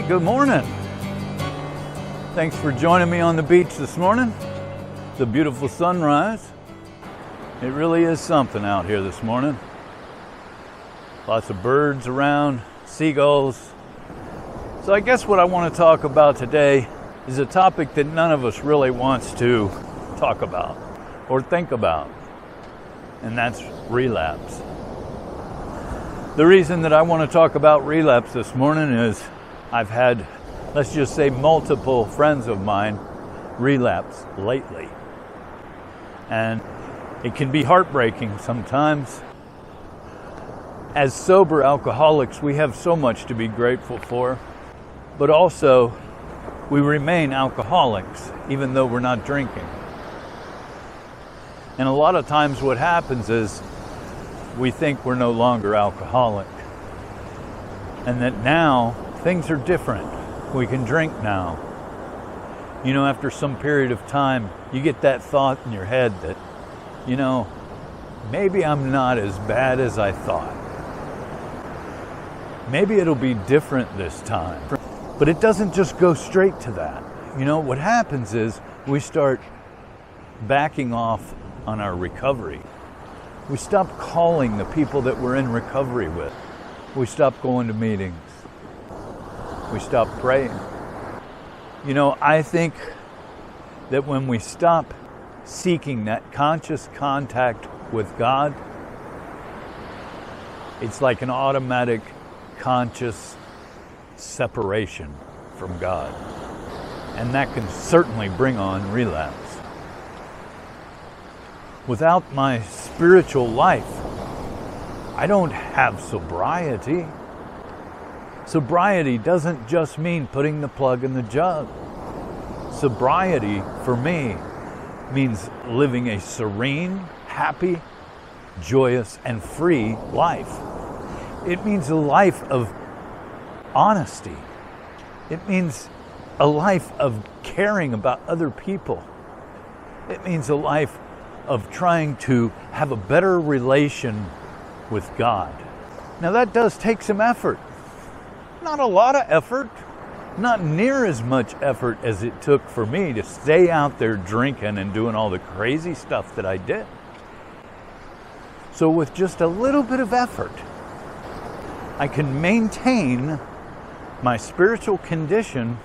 Good morning. Thanks for joining me on the beach this morning. It's a beautiful sunrise. It really is something out here this morning. Lots of birds around, seagulls. So I guess what I want to talk about today is a topic that none of us really wants to talk about or think about, and that's relapse. The reason that I want to talk about relapse this morning is I've had, let's just say, multiple friends of mine relapse lately. And it can be heartbreaking sometimes. As sober alcoholics, we have so much to be grateful for, but also we remain alcoholics even though we're not drinking. And a lot of times what happens is we think we're no longer alcoholic, and that now things are different. We can drink now. You know, after some period of time, you get that thought in your head that, you know, maybe I'm not as bad as I thought. Maybe it'll be different this time. But it doesn't just go straight to that. You know, what happens is we start backing off on our recovery. We stop calling the people that we're in recovery with. We stop going to meetings. We stop praying. You know, I think that when we stop seeking that conscious contact with God, it's like an automatic conscious separation from God. And that can certainly bring on relapse. Without my spiritual life, I don't have sobriety. Sobriety doesn't just mean putting the plug in the jug. Sobriety, for me, means living a serene, happy, joyous, and free life. It means a life of honesty. It means a life of caring about other people. It means a life of trying to have a better relation with God. Now that does take some effort. Not a lot of effort. Not near as much effort as it took for me to stay out there drinking and doing all the crazy stuff that I did. So with just a little bit of effort, I can maintain my spiritual condition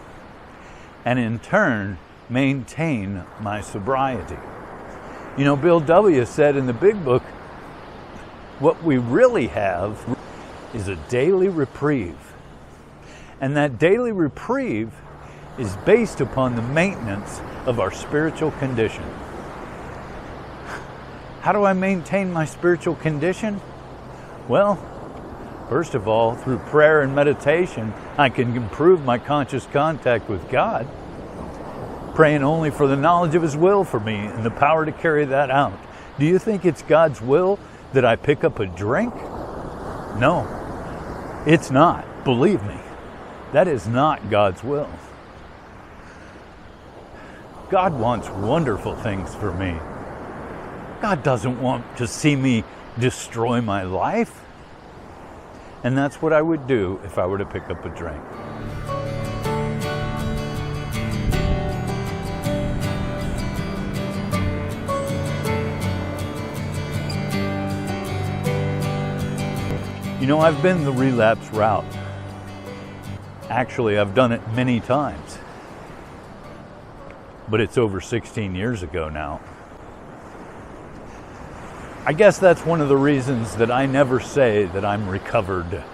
and in turn maintain my sobriety. You know, Bill W. said in the Big Book, what we really have is a daily reprieve. And that daily reprieve is based upon the maintenance of our spiritual condition. How do I maintain my spiritual condition? Well, first of all, through prayer and meditation, I can improve my conscious contact with God, praying only for the knowledge of His will for me and the power to carry that out. Do you think it's God's will that I pick up a drink? No, it's not. Believe me, that is not God's will. God wants wonderful things for me. God doesn't want to see me destroy my life. And that's what I would do if I were to pick up a drink. You know, I've been the relapse route. Actually, I've done it many times. But it's over 16 years ago now. I guess that's one of the reasons that I never say that I'm recovered.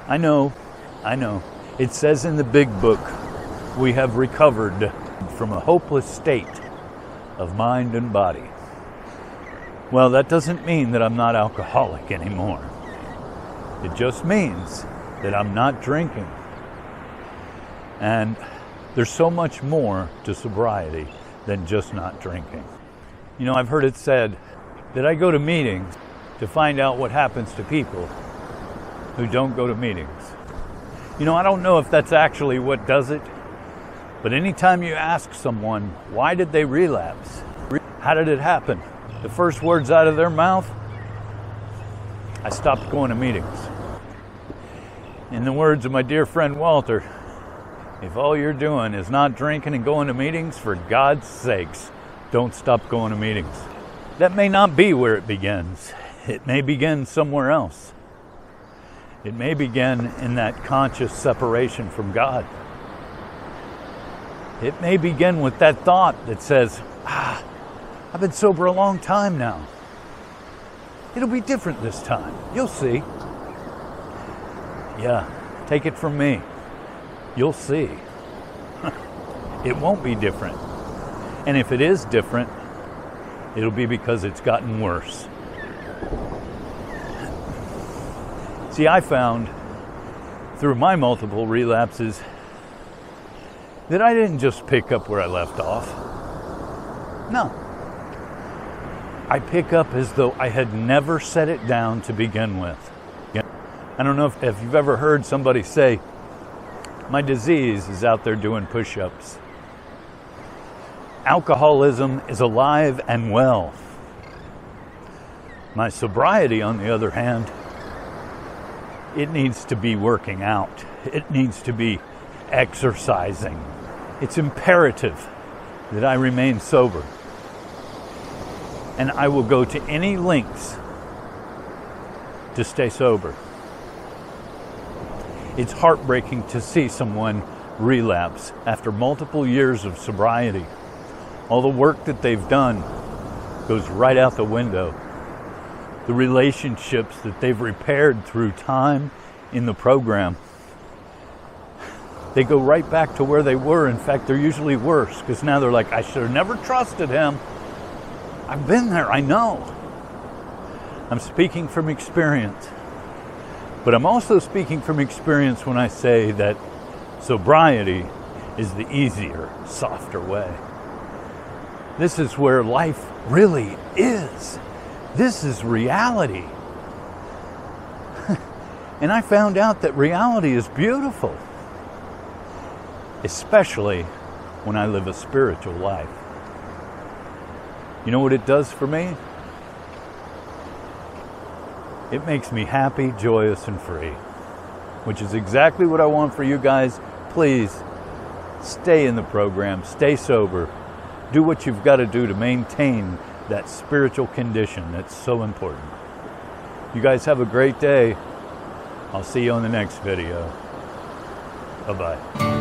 I know. It says in the Big Book, we have recovered from a hopeless state of mind and body. Well, that doesn't mean that I'm not alcoholic anymore. It just means that I'm not drinking. And there's so much more to sobriety than just not drinking. You know, I've heard it said that I go to meetings to find out what happens to people who don't go to meetings. You know, I don't know if that's actually what does it, but anytime you ask someone, why did they relapse? How did it happen? The first words out of their mouth, I stopped going to meetings. In the words of my dear friend Walter, if all you're doing is not drinking and going to meetings, for God's sakes, don't stop going to meetings. That may not be where it begins. It may begin somewhere else. It may begin in that conscious separation from God. It may begin with that thought that says, I've been sober a long time now. It'll be different this time. You'll see. Yeah, take it from me. You'll see. It won't be different. And if it is different, it'll be because it's gotten worse. See, I found through my multiple relapses that I didn't just pick up where I left off. No. I pick up as though I had never set it down to begin with. I don't know if you've ever heard somebody say, my disease is out there doing push-ups. Alcoholism is alive and well. My sobriety, on the other hand, it needs to be working out. It needs to be exercising. It's imperative that I remain sober. And I will go to any lengths to stay sober. It's heartbreaking to see someone relapse after multiple years of sobriety. All the work that they've done goes right out the window. The relationships that they've repaired through time in the program, they go right back to where they were. In fact, they're usually worse, because now they're like, I should have never trusted him. I've been there, I know. I'm speaking from experience. But I'm also speaking from experience when I say that sobriety is the easier, softer way. This is where life really is. This is reality. And I found out that reality is beautiful, especially when I live a spiritual life. You know what it does for me? It makes me happy, joyous, and free, which is exactly what I want for you guys. Please stay in the program, stay sober, do what you've got to do to maintain that spiritual condition that's so important. You guys have a great day. I'll see you on the next video. Bye-bye.